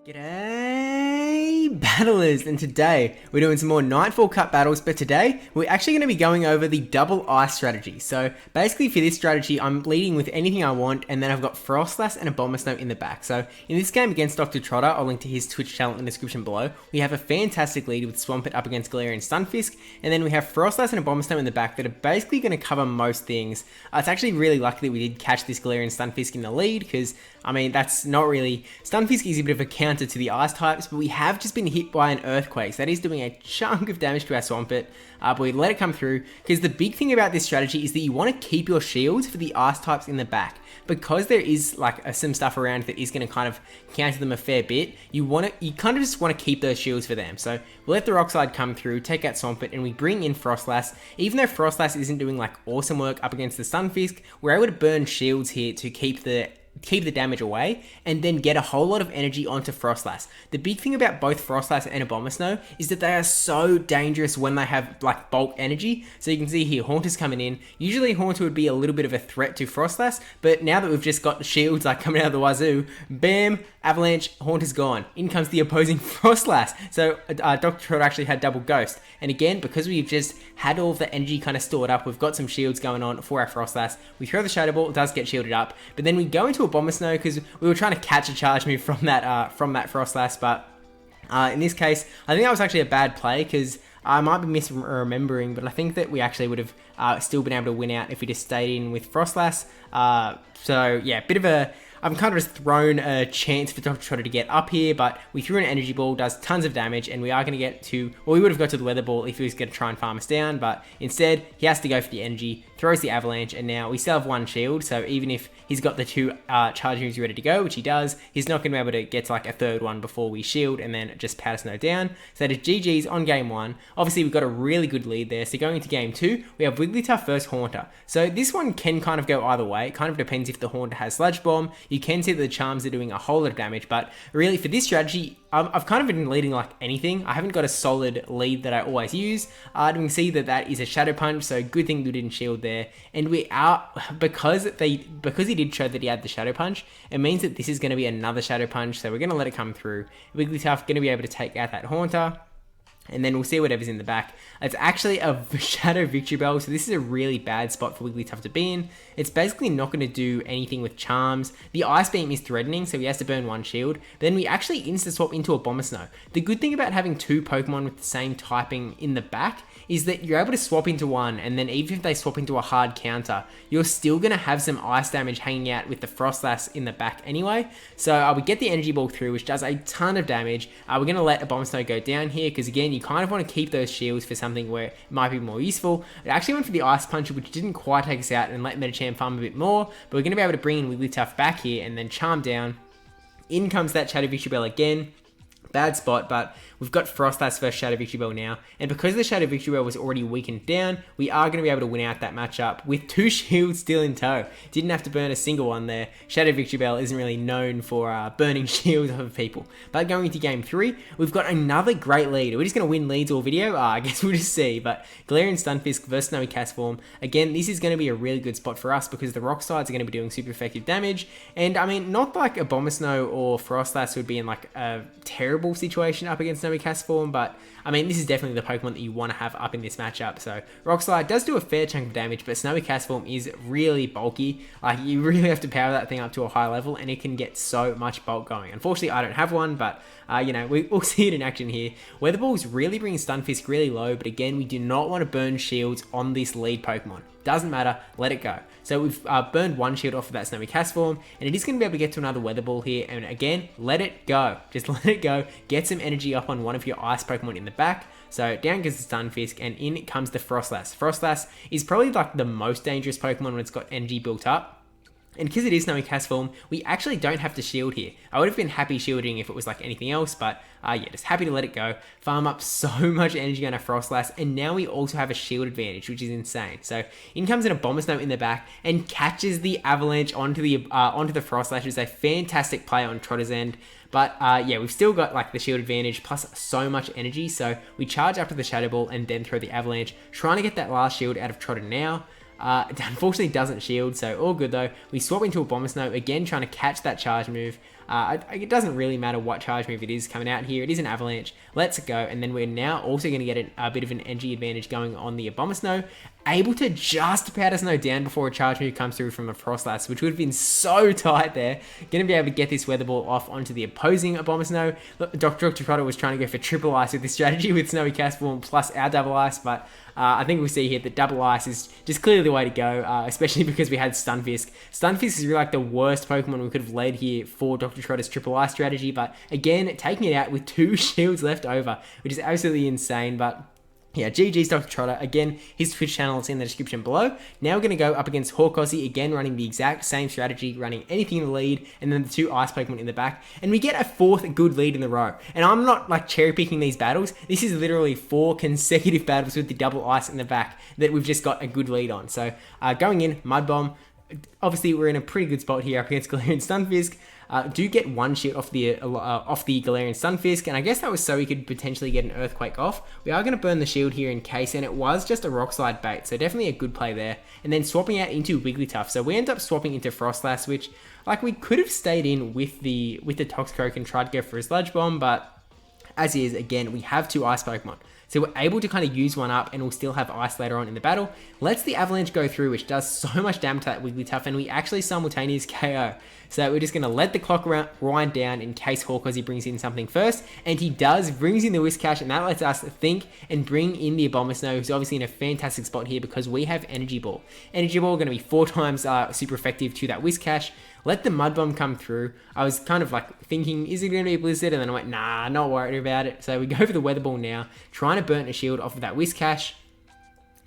G'day battlers, and today we're doing some more Nightfall Cup battles, but today we're actually going to be going over the double ice strategy. So basically for this strategy I'm leading with anything I want, and then I've got Frostlass and a Abomasnow in the back. So in this game against DrTrotter, I'll link to his Twitch channel in the description below, we have a fantastic lead with Swampert up against Galarian Stunfisk, and then we have Frostlass and Abomasnow in the back that are basically going to cover most things. It's actually really lucky that we did catch this Galarian Stunfisk in the lead, because I mean that's not really... Stunfisk is a bit of a counter to the ice types, but we have just been hit by an earthquake, so that is doing a chunk of damage to our Swampert, but we let it come through, because the big thing about this strategy is that you want to keep your shields for the ice types in the back, because there is like some stuff around that is going to kind of counter them a fair bit. You kind of just want to keep those shields for them. So we'll let the Rock Slide come through, take out Swampert, and we bring in Frostlass. Even though Frostlass isn't doing like awesome work up against the Stunfisk, we're able to burn shields here to keep the damage away, and then get a whole lot of energy onto Frostlass. The big thing about both Frostlass and Abomasnow is that they are so dangerous when they have like bulk energy. So you can see here, Haunter's coming in. Usually Haunter would be a little bit of a threat to Frostlass, but now that we've just got the shields like coming out of the wazoo, bam, Avalanche, Haunter's gone. In comes the opposing Frostlass. So DrTrotter actually had double Ghost. And again, because we've just had all of the energy kind of stored up, we've got some shields going on for our Frostlass. We throw the Shadow Ball, it does get shielded up, but then we go into Abomasnow because we were trying to catch a charge move from that Frostlass, but in this case, I think that was actually a bad play, because I might be misremembering, but I think that we actually would have still been able to win out if we just stayed in with Frostlass. So yeah, bit of a... I've kind of just thrown a chance for DrTrotter to get up here, but we threw an energy ball, does tons of damage, and we are going to get to... Well, we would have got to the weather ball if he was going to try and farm us down, but instead, he has to go for the energy, throws the avalanche, and now we still have one shield, so even if he's got the two charge moves ready to go, which he does, he's not going to be able to get to like a third one before we shield and then just Powder Snow down. So that is GG's on game one. Obviously, we've got a really good lead there, so going into game two, we have Wigglytuff versus Haunter. So this one can kind of go either way. It kind of depends if the Haunter has Sludge Bomb. You can see that the charms are doing a whole lot of damage, but really for this strategy, I've kind of been leading like anything. I haven't got a solid lead that I always use. You can see that that is a Shadow Punch, so good thing we didn't shield there. And we are, because he did show that he had the Shadow Punch, it means that this is going to be another Shadow Punch, so we're going to let it come through. Wigglytuff going to be able to take out that Haunter, and then we'll see whatever's in the back. It's actually a Shadow Victory Bell, so this is a really bad spot for Wigglytuff to be in. It's basically not going to do anything with charms. The Ice Beam is threatening, so he has to burn one shield. But then we actually insta-swap into Abomasnow. The good thing about having two Pokemon with the same typing in the back is that you're able to swap into one, and then even if they swap into a hard counter, you're still going to have some ice damage hanging out with the Frostlass in the back anyway. So we get the Energy Ball through, which does a ton of damage. We're going to let Abomasnow go down here, because again, you kind of want to keep those shields for something where it might be more useful. It actually went for the Ice Punch, which didn't quite take us out and let Medicham farm a bit more, but we're going to be able to bring in Wigglytuff back here and then Charm down. In comes that Shadow Victory Bell again. Bad spot, but we've got Frostlass versus Shadow Victory Bell now, and because the Shadow Victory Bell was already weakened down, we are going to be able to win out that matchup with two shields still in tow. Didn't have to burn a single one there. Shadow Victory Bell isn't really known for burning shields off of people. But going into game three, we've got another great lead. Are we just going to win leads all video? I guess we'll just see, but Galarian Stunfisk versus Snowy Castform. Again, this is going to be a really good spot for us, because the Rock Slides are going to be doing super effective damage, and I mean, not like Abomasnow or Frostlass would be in like a terrible situation up against Snowy Castform, but I mean, this is definitely the Pokemon that you want to have up in this matchup. So Rock Slide does do a fair chunk of damage, but Snowy Castform is really bulky. Like, you really have to power that thing up to a high level, and it can get so much bulk going. Unfortunately, I don't have one, but you know, we'll see it in action here. Weather Ball's really bringing Stunfisk really low, but again, we do not want to burn shields on this lead Pokemon. Doesn't matter, let it go. So we've burned one shield off of that Snowy Castform, and it is going to be able to get to another Weather Ball here, and again, let it go. Just let it go, get some energy up on one of your ice Pokemon in the back. So down goes the Stunfisk, and in comes the Frostlass. Frostlass is probably like the most dangerous Pokemon when it's got energy built up. And because it is Snowy Castform, we actually don't have to shield here. I would have been happy shielding if it was like anything else, but yeah, just happy to let it go. Farm up so much energy on a Frostlass, and now we also have a shield advantage, which is insane. So in comes an Abomasnow in the back and catches the Avalanche onto the Frostlass, which is a fantastic play on Trotter's end. But yeah, we've still got like the shield advantage plus so much energy, so we charge after the Shadow Ball and then throw the Avalanche, trying to get that last shield out of Trotter now. Unfortunately doesn't shield, so all good though. We swap into a Abomasnow, again trying to catch that charge move. It doesn't really matter what charge move it is coming out here. It is an Avalanche. Let's go. And then we're now also going to get a bit of an energy advantage going on the Abomasnow. Able to just Powder Snow down before a charge move comes through from a Frostlass, which would have been so tight there. Going to be able to get this Weather Ball off onto the opposing Abomasnow. DrTrotter was trying to go for triple ice with this strategy with Snowy Castform plus our double ice, but I think we'll see here that double ice is just clearly the way to go, especially because we had Stunfisk. Stunfisk is really like the worst Pokemon we could have led here for DrTrotter's triple ice strategy, but again, taking it out with 2 shields left over, which is absolutely insane, but yeah, GG's DrTrotter. Again, his Twitch channel is in the description below. Now we're going to go up against HawkAussie, again running the exact same strategy, running anything in the lead, and then the 2 ice Pokemon in the back, and we get a 4th good lead in the row. And I'm not like cherry picking these battles. This is literally 4 consecutive battles with the double ice in the back that we've just got a good lead on. So going in, Mud Bomb. Obviously, we're in a pretty good spot here up against Galarian Stunfisk. Do get 1 shield off the Galarian Stunfisk, and I guess that was so we could potentially get an Earthquake off. We are going to burn the shield here in case, and it was just a Rock Slide bait, so definitely a good play there. And then swapping out into Wigglytuff, so we end up swapping into Frostlass, which like we could have stayed in with the Toxicroak and tried to go for a Sludge Bomb, but as is, again, we have 2 Ice Pokemon. So we're able to kind of use one up and we'll still have Ice later on in the battle. Lets the Avalanche go through, which does so much damage to that Wigglytuff, and we actually simultaneous KO. So we're just going to let the clock wind down in case HawkAussie brings in something first. And he does, brings in the Whiscash, and that lets us think and bring in the Abomasnow, who's obviously in a fantastic spot here because we have Energy Ball. Energy Ball going to be 4 times super effective to that Whiscash. Let the Mud Bomb come through. I was kind of like thinking, is it going to be a Blizzard? And then I went, nah, not worried about it. So we go for the Weather Ball now, trying to burn a shield off of that Whiscash.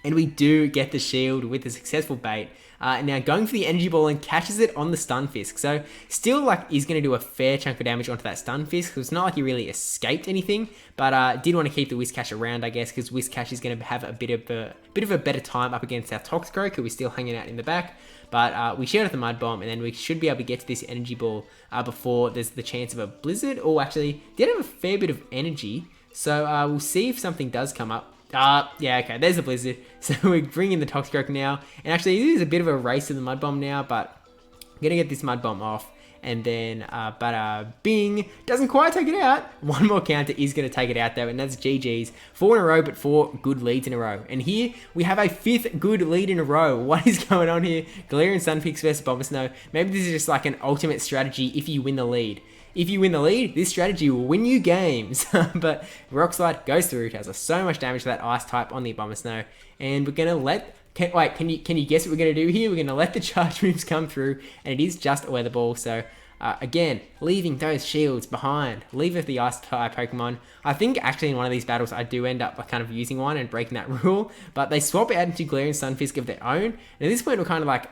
And we do get the shield with a successful bait. Now going for the Energy Ball and catches it on the Stunfisk. So still like is going to do a fair chunk of damage onto that Stunfisk. So it's not like he really escaped anything. But did want to keep the Whiscash around, I guess, because Whiscash is going to have a bit of a better time up against our Toxicroak, who is still hanging out in the back. But we shielded the Mud Bomb, and then we should be able to get to this Energy Ball before there's the chance of a Blizzard. Oh, actually, did have a fair bit of energy. So we'll see if something does come up. Yeah, okay, there's the Blizzard. So we bring in the Toxicroak now. And actually, this is a bit of a race to the Mud Bomb now, but I'm going to get this Mud Bomb off. And then, bing, doesn't quite take it out. 1 more counter is going to take it out though, and that's GG's. 4 in a row, but 4 good leads in a row. And here, we have a 5th good lead in a row. What is going on here? Galarian Stunfisk versus Abomasnow. Maybe this is just like an ultimate strategy if you win the lead. If you win the lead, this strategy will win you games. But Rock Slide goes through, it does so much damage to that Ice type on the Abomasnow. And we're going to let... Can you guess what we're going to do here? We're going to let the charge moves come through, and it is just a Weather Ball. So again, leaving those shields behind. Leave with the Ice type Pokemon. I think actually in one of these battles I do end up like kind of using one and breaking that rule, but they swap out into Galarian Stunfisk of their own. And at this point we're kind of like,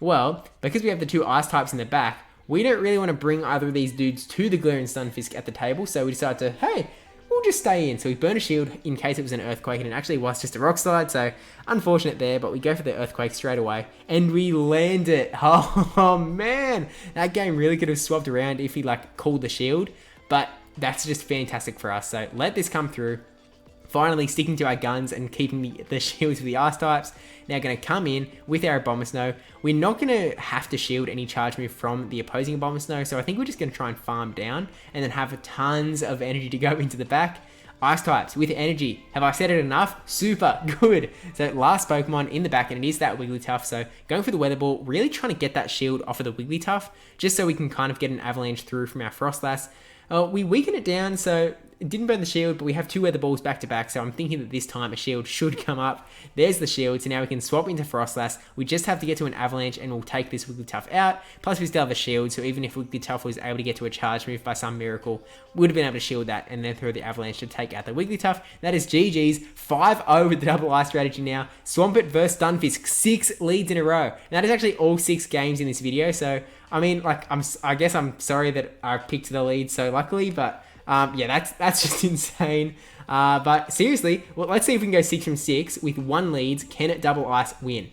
well, because we have the 2 Ice types in the back, we don't really want to bring either of these dudes to the Galarian Stunfisk at the table, so we decided to, hey, we'll just stay in. So we burn a shield in case it was an Earthquake, and it actually was just a Rock Slide, so unfortunate there, but we go for the Earthquake straight away, and we land it. Oh man, that game really could have swapped around if he like called the shield, but that's just fantastic for us. So let this come through. Finally sticking to our guns and keeping the shields with the Ice types. Now going to come in with our Abomasnow. We're not going to have to shield any charge move from the opposing Abomasnow, so I think we're just going to try and farm down and then have tons of energy to go into the back. Ice types with energy. Have I said it enough? Super good. So last Pokemon in the back, and it is that Wigglytuff. So going for the Weather Ball, really trying to get that shield off of the Wigglytuff, just so we can kind of get an Avalanche through from our Frostlass. We weaken it down, so it didn't burn the shield, but we have 2 Weather Balls back to back, so I'm thinking that this time a shield should come up. There's the shield, so now we can swap into Frostlass. We just have to get to an Avalanche and we'll take this Wigglytuff out. Plus we still have a shield, so even if Wigglytuff was able to get to a charge move by some miracle, we would have been able to shield that and then throw the Avalanche to take out the Wigglytuff. That is GG's. 5-0 with the double ice strategy now. Swampert versus Stunfisk, 6 leads in a row. And that is actually all 6 games in this video, so I mean, like, I guess I'm sorry that I picked the lead so luckily, but yeah, that's just insane. But seriously, well, let's see if we can go 6 from 6 with 1 leads. Can it double ice win?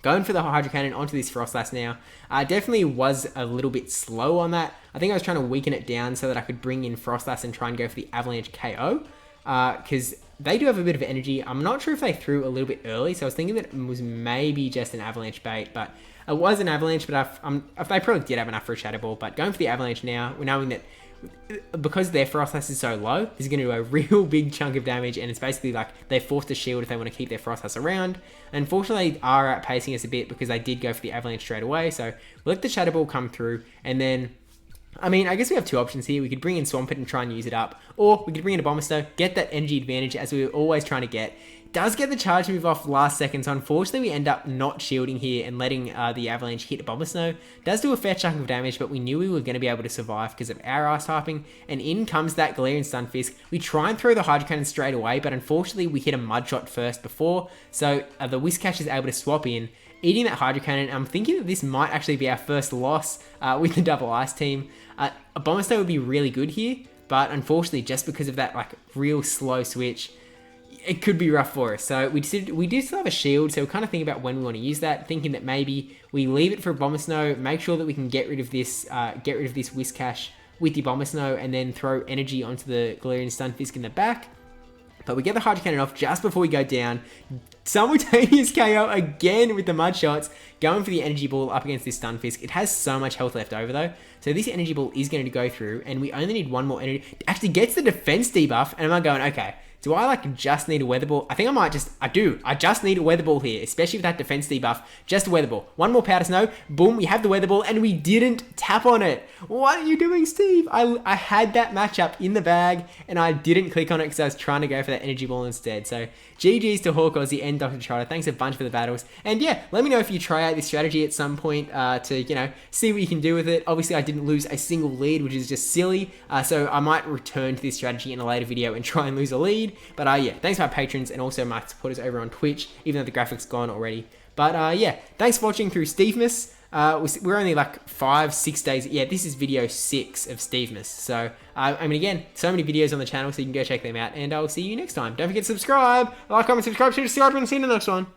Going for the Hydro Cannon onto this Frostlass now. Definitely was a little bit slow on that. I think I was trying to weaken it down so that I could bring in Frostlass and try and go for the Avalanche KO. Because they do have a bit of energy. I'm not sure if they threw a little bit early, so I was thinking that it was maybe just an avalanche bait, but it was an avalanche, but they probably did have enough for a shadow ball. But going for the avalanche now, we're knowing that because their Frostlass is so low, this is going to do a real big chunk of damage, and it's basically like they're forced to shield if they want to keep their Frostlass around. Unfortunately, they are outpacing us a bit because they did go for the avalanche straight away, so we'll let the shadow ball come through, and then I mean, I guess we have two options here. We could bring in Swampert and try and use it up, or we could bring in a Abomasnow, get that energy advantage as we were always trying to get. Does get the charge move off last second, so unfortunately we end up not shielding here and letting the avalanche hit Abomasnow. Does do a fair chunk of damage, but we knew we were going to be able to survive because of our ice typing, and in comes that Galarian Stunfisk. We try and throw the Hydro Cannon straight away, but unfortunately we hit a Mud Shot first before, so the Whiscash is able to swap in, eating that Hydro Cannon. I'm thinking that this might actually be our first loss with the double ice team. Abomasnow would be really good here, but unfortunately just because of that like real slow switch, it could be rough for us. So we do still have a shield, so we're kind of thinking about when we want to use that, thinking that maybe we leave it for Abomasnow, make sure that we can get rid of this Whiscash with the Abomasnow, and then throw energy onto the Galarian Stunfisk in the back. But we get the Hydro Cannon off just before we go down. Simultaneous KO again with the Mud Shots, going for the Energy Ball up against this Stunfisk. It has so much health left over though, so this Energy Ball is going to go through, and we only need one more energy. It actually gets the defense debuff, and I'm going, okay, do I like just need a Weather Ball? I think I might just, I just need a Weather Ball here, especially with that defense debuff. Just a Weather Ball. One more Powder Snow. Boom, we have the Weather Ball, and we didn't tap on it. What are you doing, Steve? I had that matchup in the bag, and I didn't click on it because I was trying to go for that Energy Ball instead. So GG's to HawkAussie and DrTrotter. Thanks a bunch for the battles. And yeah, let me know if you try out this strategy at some point to, you know, see what you can do with it. Obviously, I didn't lose a single lead, which is just silly. So I might return to this strategy in a later video and try and lose a lead. But yeah, thanks to my patrons and also my supporters over on Twitch, even though the graphic's gone already. But yeah, thanks for watching through Stevemas. We're only like 5-6 days. Yeah, this is video 6 of Stevemas. So, I mean, again, so many videos on the channel, so you can go check them out. And I'll see you next time. Don't forget to subscribe, like, comment, subscribe, share, and see you in the next one.